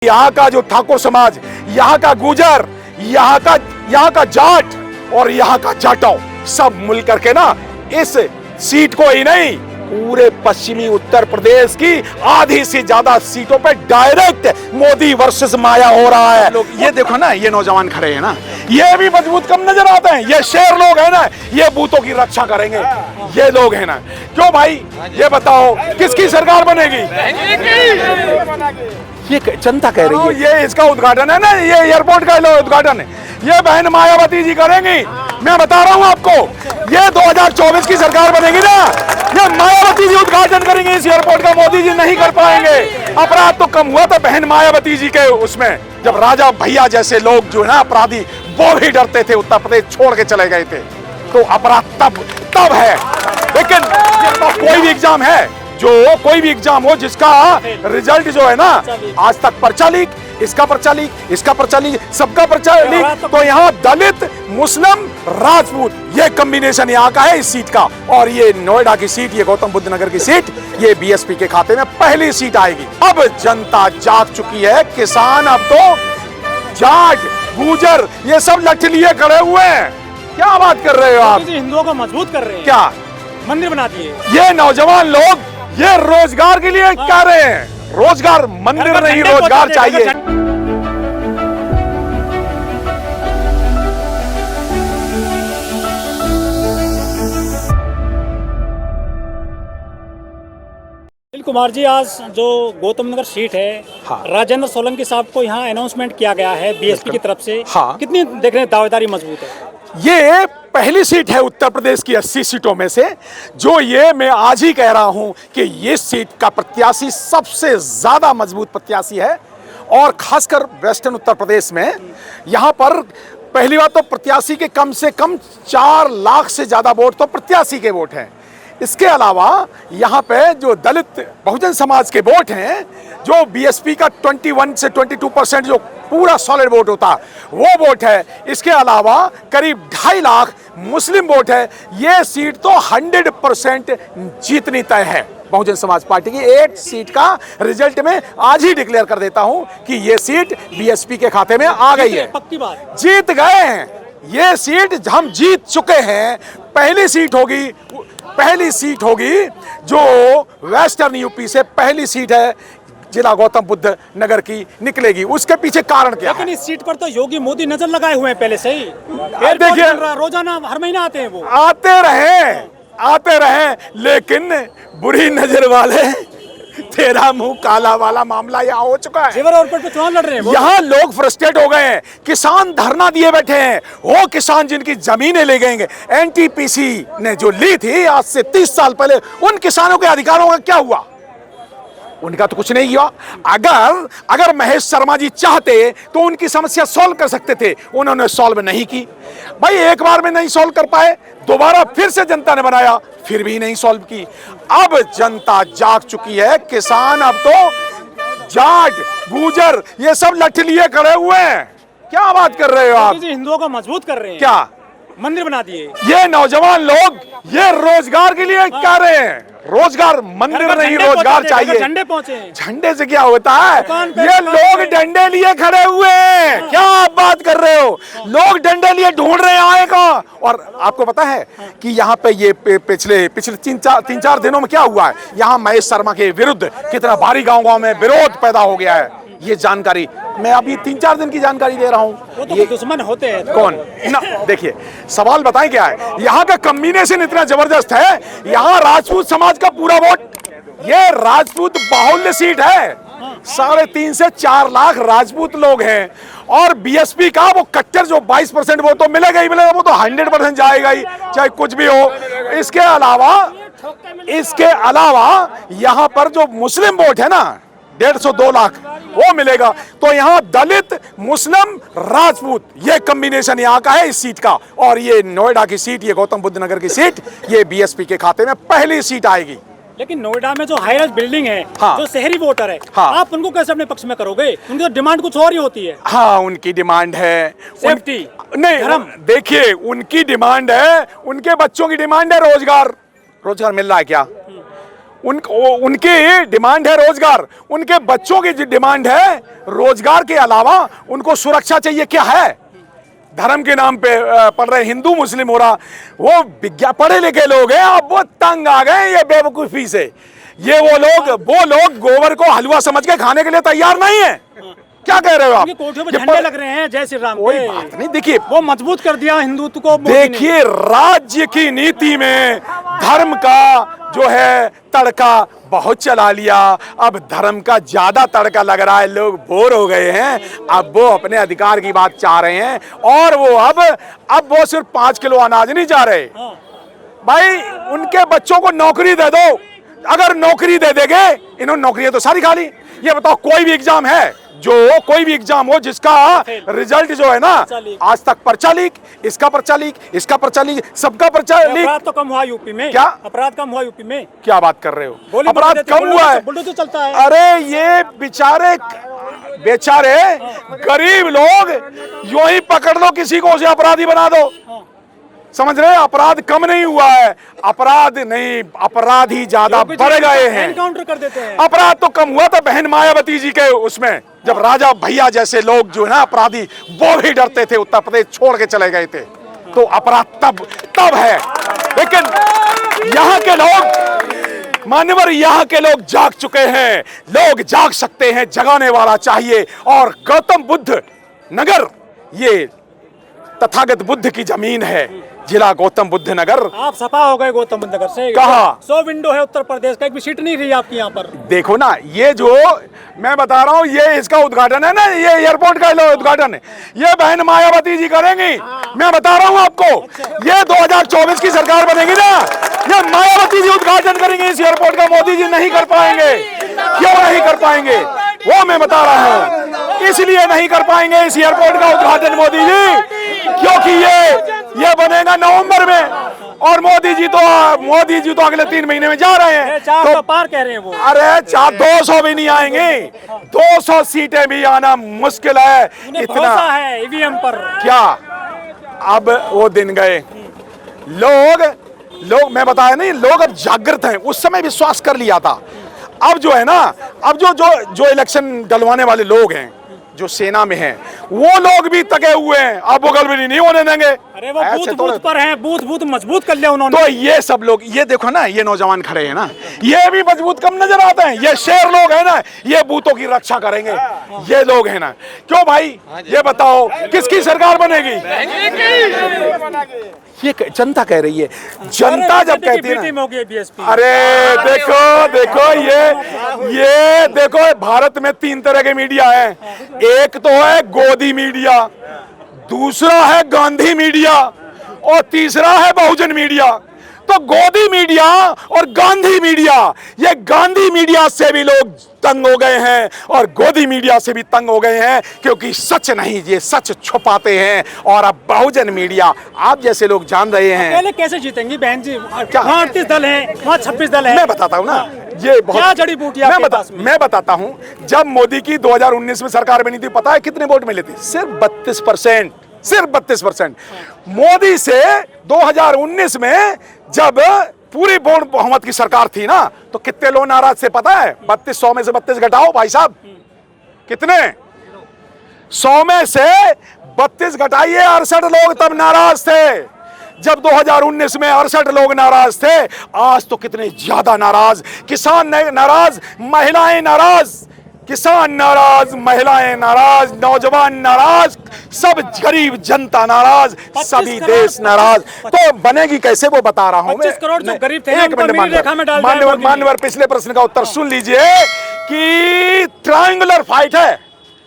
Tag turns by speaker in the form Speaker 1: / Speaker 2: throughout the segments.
Speaker 1: यहाँ का जो ठाकुर समाज, यहाँ का गुजर, यहाँ का जाट और यहाँ का जाटो सब मिलकर के ना इस सीट को ही नहीं पूरे पश्चिमी उत्तर प्रदेश की आधी से ज्यादा सीटों पे डायरेक्ट मोदी वर्सेस माया हो रहा है। लोग ये देखो ना, ये नौजवान खड़े हैं ना, ये भी मजबूत कम नजर आते हैं। ये शेर लोग हैं ना, ये बूथों की रक्षा करेंगे। ये लोग हैं ना, क्यों भाई ये बताओ किसकी सरकार बनेगी? ये जनता कह रही है। ये इसका उद्घाटन है ना, ये एयरपोर्ट का उद्घाटन है, ये बहन मायावती जी करेंगी। मैं बता रहा हूं आपको, ये 2024 की सरकार बनेगी ना, ये मायावती जी उद्घाटन करेंगे इस एयरपोर्ट का, मोदी जी नहीं कर पाएंगे। अपराध तो कम हुआ था बहन मायावती जी के उसमें, जब राजा भैया जैसे लोग जो है ना अपराधी, वो भी डरते थे, उत्तर प्रदेश छोड़ के चले गए थे। तो अपराध तब है। लेकिन कोई भी एग्जाम है, जो कोई भी एग्जाम हो जिसका रिजल्ट जो है ना आज तक पर्चा लीक, इसका पर्चा लीक, इसका पर्चा लीक, सबका पर्चा लीक, तो यहाँ दलित मुस्लिम राजपूत ये कॉम्बिनेशन यहाँ का है इस सीट का। और ये नोएडा की सीट, ये गौतम बुद्ध नगर की सीट, ये बीएसपी के खाते में पहली सीट आएगी। अब जनता जाग चुकी है, किसान अब तो जाट गुजर ये सब लठ लिए खड़े हुए हैं। क्या बात कर रहे हो आप?
Speaker 2: हिंदुओं को मजबूत कर रहे हैं,
Speaker 1: क्या
Speaker 2: मंदिर बना दिए।
Speaker 1: ये नौजवान लोग ये रोजगार के लिए कह रहे हैं, रोजगार, मंदिर नहीं, रोजगार चाहिए।
Speaker 2: अनिल कुमार जी, आज जो गौतम नगर सीट है,
Speaker 1: हाँ।
Speaker 2: राजेंद्र सोलंकी साहब को यहाँ अनाउंसमेंट किया गया है बीएसपी की तरफ से।
Speaker 1: हाँ।
Speaker 2: कितनी देख रहे हैं दावेदारी मजबूत है?
Speaker 1: ये पहली सीट है उत्तर प्रदेश की 80 सीटों में से, जो ये मैं आज ही कह रहा हूं कि ये सीट का प्रत्याशी सबसे ज्यादा मजबूत प्रत्याशी है। और खासकर वेस्टर्न उत्तर प्रदेश में यहां पर पहली बात तो प्रत्याशी के कम से कम 4 लाख से ज्यादा वोट तो प्रत्याशी के वोट हैं। इसके अलावा यहाँ पे जो दलित बहुजन समाज के वोट हैं, जो बीएसपी का 21 से 22% जो पूरा सॉलिड वोट होता वो वोट है। इसके अलावा करीब 2.5 लाख मुस्लिम वोट है। ये सीट तो 100% जीतनी तय है बहुजन समाज पार्टी की। 8 सीट का रिजल्ट में आज ही डिक्लेयर कर देता हूं कि ये सीट बीएसपी के खाते में आ गई है।
Speaker 2: पक्की बात,
Speaker 1: जीत गए हैं, ये सीट हम जीत चुके हैं। पहली सीट होगी जो वेस्टर्न यूपी से पहली सीट है, जिला गौतम बुद्ध नगर की निकलेगी। उसके पीछे कारण क्या है?
Speaker 2: लेकिन इस सीट पर तो योगी मोदी नजर लगाए हुए हैं पहले से ही।
Speaker 1: देखिए,
Speaker 2: रोजाना हर महीना आते हैं, वो
Speaker 1: आते रहे, लेकिन बुरी नजर वाले तेरा मुंह काला वाला मामला यहाँ हो चुका है।
Speaker 2: जेवर एयरपोर्ट पे चुनाव लड़ रहे हैं,
Speaker 1: यहाँ लोग फ्रस्ट्रेट हो गए हैं, किसान धरना दिए बैठे हैं। वो किसान जिनकी जमीनें ले गए, एनटीपीसी ने जो ली थी आज से 30 साल पहले, उन किसानों के अधिकारों का क्या हुआ? उनका तो कुछ नहीं हुआ। अगर महेश शर्मा जी चाहते तो उनकी समस्या सॉल्व कर सकते थे, उन्होंने सॉल्व नहीं की। भाई एक बार में नहीं सॉल्व कर पाए, दोबारा फिर से जनता ने बनाया, फिर भी नहीं सॉल्व की। अब जनता जाग चुकी है, किसान अब तो जाट गुजर ये सब लठ लिए खड़े हुए हैं। क्या बात कर रहे हो आप?
Speaker 2: हिंदुओं को मजबूत कर रहे हैं,
Speaker 1: क्या
Speaker 2: मंदिर बना दिए।
Speaker 1: ये नौजवान लोग ये रोजगार के लिए कह रहे हैं, रोजगार, मंदिर नहीं, रोजगार चाहिए।
Speaker 2: झंडे पहुंचे,
Speaker 1: झंडे से क्या होता है? ये लोग डंडे लिए खड़े हुए हैं। क्या आप बात कर रहे हो? लोग डंडे लिए ढूंढ रहे हैं आएगा। और आपको पता है कि यहाँ पे ये पिछले 3-4 दिनों में क्या हुआ है? यहाँ महेश शर्मा के विरुद्ध कितना भारी गांव में विरोध पैदा हो गया है। ये जानकारी मैं अभी 3-4 दिन की जानकारी दे रहा हूँ।
Speaker 2: वो तो
Speaker 1: ये
Speaker 2: दुश्मन होते हैं
Speaker 1: कौन ना? देखिए, सवाल बताएं क्या है, यहाँ का कॉम्बिनेशन इतना जबरदस्त है। यहाँ राजपूत समाज का पूरा वोट, ये राजपूत बाहुल्य सीट है। 3.5 से 4 लाख राजपूत लोग हैं। और बीएसपी का वो कट्टर जो 22% वो तो मिलेगा ही मिलेगा, वो तो 100% जाएगा ही, चाहे कुछ भी हो। इसके अलावा यहाँ पर जो मुस्लिम वोट है ना, 150-2 लाख वो मिलेगा। तो यहाँ दलित मुस्लिम राजपूत ये कॉम्बिनेशन यहाँ का है इस सीट का। और ये नोएडा की सीट, ये गौतम बुद्ध नगर की सीट, ये बीएसपी के खाते में पहली सीट आएगी।
Speaker 2: लेकिन नोएडा में जो हाई राइज बिल्डिंग है,
Speaker 1: हाँ।
Speaker 2: जो शहरी वोटर है,
Speaker 1: हाँ।
Speaker 2: आप उनको कैसे अपने पक्ष में करोगे? उनकी तो डिमांड कुछ और ही होती है।
Speaker 1: हाँ, उनकी डिमांड है
Speaker 2: सेफ्टी,
Speaker 1: नहीं, देखिए उनकी डिमांड है, उनके बच्चों की डिमांड है रोजगार। रोजगार मिल रहा है क्या? उनकी डिमांड है रोजगार, उनके बच्चों की डिमांड है रोजगार के अलावा उनको सुरक्षा चाहिए। क्या है? धर्म के नाम पे पढ़ रहे हिंदू मुस्लिम हो रहा, वो पढ़े लिखे लोग हैं, अब वो तंग आ गए ये बेवकूफी से। ये वो लोग गोबर को हलवा समझ के खाने के लिए तैयार नहीं है। क्या कह रहे हो आप?
Speaker 2: कोठियों पे झंडे लग रहे हैं जय श्री राम
Speaker 1: कोई
Speaker 2: के।
Speaker 1: बात नहीं, देखिए
Speaker 2: वो मजबूत कर दिया हिंदुत्व को मोदी ने।
Speaker 1: देखिए राज्य की नीति में धर्म का जो है तड़का बहुत चला लिया, अब धर्म का ज्यादा तड़का लग रहा है, लोग बोर हो गए हैं, अब वो अपने अधिकार की बात चाह रहे हैं। और वो अब वो सिर्फ 5 किलो अनाज नहीं चाह रहे भाई, उनके बच्चों को नौकरी दे दो। अगर नौकरी दे देंगे, इन्होंने नौकरियां तो सारी खा ली। ये बताओ कोई भी एग्जाम हो जिसका रिजल्ट जो है ना आज तक पर्चा लीक, इसका पर्चा लीक, इसका पर्चा लीक, सबका पर्चा लीक।
Speaker 2: अपराध तो कम हुआ यूपी में।
Speaker 1: क्या
Speaker 2: अपराध कम हुआ यूपी में?
Speaker 1: क्या बात कर रहे हो?
Speaker 2: अपराध
Speaker 1: अपराध कम हुआ है?
Speaker 2: बुलडोजर चलता है।
Speaker 1: अरे ये बेचारे गरीब लोग यूं ही पकड़ लो किसी को, उसे अपराधी बना दो। समझ रहे हैं? अपराध कम नहीं हुआ है, अपराधी ज्यादा बढ़ गए हैं।
Speaker 2: एनकाउंटर कर देते हैं।
Speaker 1: अपराध तो कम हुआ था बहन मायावती जी के उसमें, जब राजा भैया जैसे लोग जो है ना अपराधी, वो भी डरते थे, उत्तर प्रदेश छोड़ के चले गए थे। तो अपराध तब है। लेकिन यहाँ के लोग मान्यवर, यहाँ के लोग जाग चुके हैं। लोग जाग सकते हैं, जगाने वाला चाहिए। और गौतम बुद्ध नगर ये तथागत बुद्ध की जमीन है, जिला गौतम बुद्ध नगर।
Speaker 2: आप सफा हो गए गौतम बुद्ध नगर से।
Speaker 1: कहा
Speaker 2: 100 विंडो है उत्तर प्रदेश का, एक भी सीट नहीं रही आपकी यहाँ पर।
Speaker 1: देखो ना, ये जो मैं बता रहा हूँ, ये इसका उद्घाटन है ना, ये एयरपोर्ट का उद्घाटन है, ये बहन मायावती जी करेंगी। मैं बता रहा हूँ आपको, ये 2024 की सरकार बनेगी ना, ये मायावती जी उद्घाटन करेंगे इस एयरपोर्ट का, मोदी जी नहीं कर पाएंगे। क्यों नहीं कर पाएंगे वो मैं बता रहा हूँ। इसलिए नहीं कर पाएंगे इस एयरपोर्ट का उद्घाटन मोदी जी, क्योंकि ये बनेगा नवंबर में, और मोदी जी तो अगले 3 महीने में जा रहे हैं।
Speaker 2: 400 तो पार कह रहे हैं वो।
Speaker 1: अरे 200 भी नहीं आएंगे, 200 सीटें भी आना मुश्किल है। इतना
Speaker 2: है ईवीएम पर। क्या
Speaker 1: अब वो दिन गए। लोग मैं बताया नहीं, लोग अब जागृत हैं। उस समय विश्वास कर लिया था। अब जो है ना, अब जो इलेक्शन डलवाने वाले लोग हैं, जो सेना में हैं, वो लोग भी तके हुए हैं। अब वो गड़बड़ी नहीं होने देंगे।
Speaker 2: अरे वो बूथ पर हैं, बूथ मजबूत कर लिया उन्होंने।
Speaker 1: तो ये सब लोग, ये देखो ना, ये नौजवान खड़े हैं ना, ये भी मजबूत कम नजर आते हैं। ये शेर लोग हैं ना, ये बूथों की रक्षा करेंगे। ये लोग हैं ना, क्यों भाई? ये बताओ किसकी सरकार बनेगी? ये जनता कह रही है। जनता जब कहती है ना, अरे देखो ये देखो, भारत में 3 तरह के मीडिया हैं। एक तो है गोदी मीडिया, दूसरा है गांधी मीडिया, और तीसरा है बहुजन मीडिया। तो गोदी मीडिया और गांधी मीडिया, ये गांधी मीडिया से भी लोग तंग हो गए हैं और गोदी मीडिया से भी तंग हो गए हैं, क्योंकि सच नहीं, ये सच छुपाते हैं। और अब बहुजन मीडिया, आप जैसे लोग जान रहे हैं।
Speaker 2: पहले कैसे जीतेंगी बहन जी? वहाँ 38 दल हैं, वहाँ 26 दल हैं।
Speaker 1: मैं बताता हूँ ना, ये बहुत
Speaker 2: क्या जड़ी बूटियां
Speaker 1: मैं बताता हूँ। जब मोदी की 2019 में सरकार बनी थी, पता है कितने वोट मिले थे? सिर्फ 32%। सिर्फ 32%। मोदी से 2019 में जब पूरी पूर्ण बहुमत की सरकार थी ना, तो कितने लोग नाराज थे पता है? 3200 में से 32 घटाओ भाई साहब, कितने? 100 में से 32 घटाइए, 68 लोग तब नाराज थे। जब 2019 में 68 लोग नाराज थे, आज तो कितने ज्यादा नाराज। किसान नाराज, महिलाएं नाराज, किसान नाराज, महिलाएं नाराज, नौजवान नाराज, सब गरीब जनता नाराज, सभी देश नाराज। तो बनेगी कैसे वो बता रहा हूं।
Speaker 2: 25 करोड़ जो गरीब थे,
Speaker 1: एक मिनट मान्यवर पिछले प्रश्न का उत्तर सुन लीजिए कि ट्रायंगुलर फाइट है।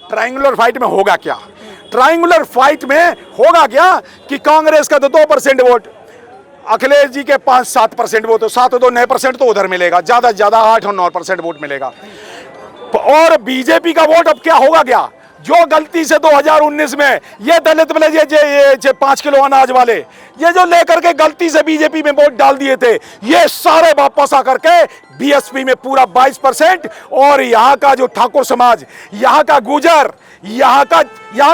Speaker 1: ट्रायंगुलर फाइट में होगा क्या? ट्रायंगुलर फाइट में होगा क्या कि कांग्रेस का तो 2% वोट, अखिलेश जी के 5-7% वोट, 7 और 2 9% तो उधर मिलेगा, ज्यादा से ज्यादा 8 और 9% वोट मिलेगा। और बीजेपी का वोट अब क्या होगा? क्या जो गलती से 2019 में ये दलित वाले ये 5 किलो अनाज वाले, ये जो लेकर के गलती से बीजेपी में वोट डाल दिए थे, ये सारे वापस आकर के बीएसपी में पूरा 22%। और यहाँ का जो ठाकुर समाज, यहाँ का गुजर, यहाँ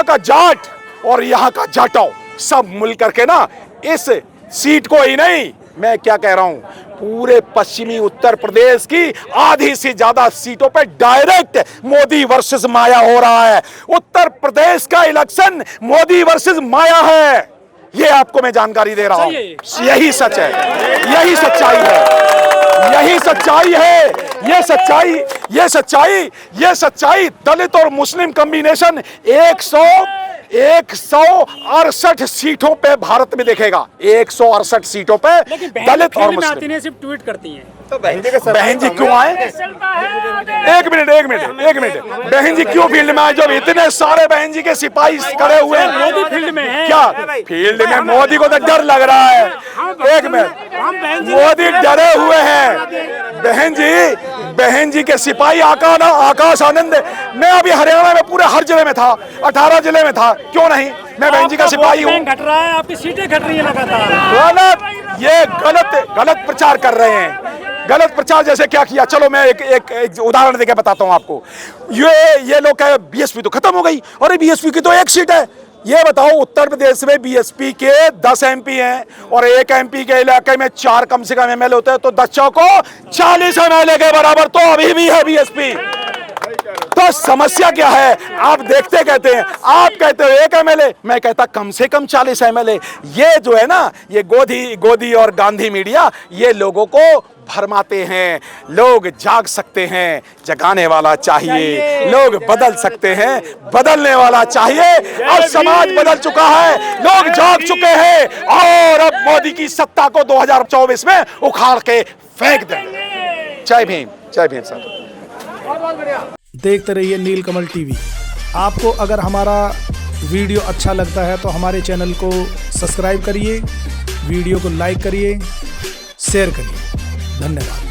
Speaker 1: का जाट और यहाँ का जाटो, सब मिल करके ना इस सीट को ही नहीं, मैं क्या कह रहा हूं, पूरे पश्चिमी उत्तर प्रदेश की आधी से ज्यादा सीटों पे डायरेक्ट मोदी वर्सेस माया हो रहा है। उत्तर प्रदेश का इलेक्शन मोदी वर्सेस माया है, ये आपको मैं जानकारी दे रहा हूं। यही सच है, यही सच्चाई है, यही सच्चाई है। ये सच्चाई दलित और मुस्लिम कॉम्बिनेशन 168 सीटों पे भारत में देखेगा। 168 सीटों पे दलित और मुस्लिम।
Speaker 2: सिर्फ ट्वीट करती हैं।
Speaker 3: तो
Speaker 1: बहन जी क्यों आए? एक मिनट बहन जी क्यों फील्ड में आए जब इतने सारे बहन जी के सिपाही खड़े हुए हैं?
Speaker 2: मोदी फील्ड में है
Speaker 1: क्या फील्ड में? मोदी को तो डर लग रहा है। एक मिनट, मोदी डरे हुए हैं। बहन जी के सिपाही आकाश आनंद। मैं अभी हरियाणा में पूरे हर जिले में था, 18 जिले में था, क्यों नहीं? मैं बहन जी का सिपाही हूँ।
Speaker 2: घट रहा है, आपकी सीटें घट रही है लगातार।
Speaker 1: ये गलत प्रचार कर रहे हैं। गलत प्रचार जैसे क्या किया? चलो मैं एक उदाहरण देके बताता हूं आपको। ये लोग कहे बीएसपी तो खत्म हो गई, और बीएसपी की तो एक सीट है। ये बताओ, उत्तर प्रदेश में बीएसपी के 10 एमपी हैं और एक एमपी के इलाके में 4 कम से कम एमएलए होते हैं, तो 10 चौको 40 एमएलए के बराबर तो अभी भी है बीएसपी। तो समस्या क्या है? आप देखते कहते हैं, आप कहते हो 1 एमएलए, मैं कहता कम से कम 40 एमएलए। ये जो है ना, ये गोदी और गांधी मीडिया ये लोगों को भरमाते हैं। लोग जाग सकते हैं, जगाने वाला चाहिए। लोग बदल सकते हैं, बदलने वाला चाहिए। अब समाज बदल चुका है, लोग जाग चुके हैं, और अब मोदी की सत्ता को 2024 में उखाड़ के फेंक देंगे। जय भीम साहब।
Speaker 4: देखते रहिए नीलकमल टीवी। आपको अगर हमारा वीडियो अच्छा लगता है तो हमारे चैनल को सब्सक्राइब करिए, वीडियो को लाइक करिए, शेयर करिए। धन्यवाद।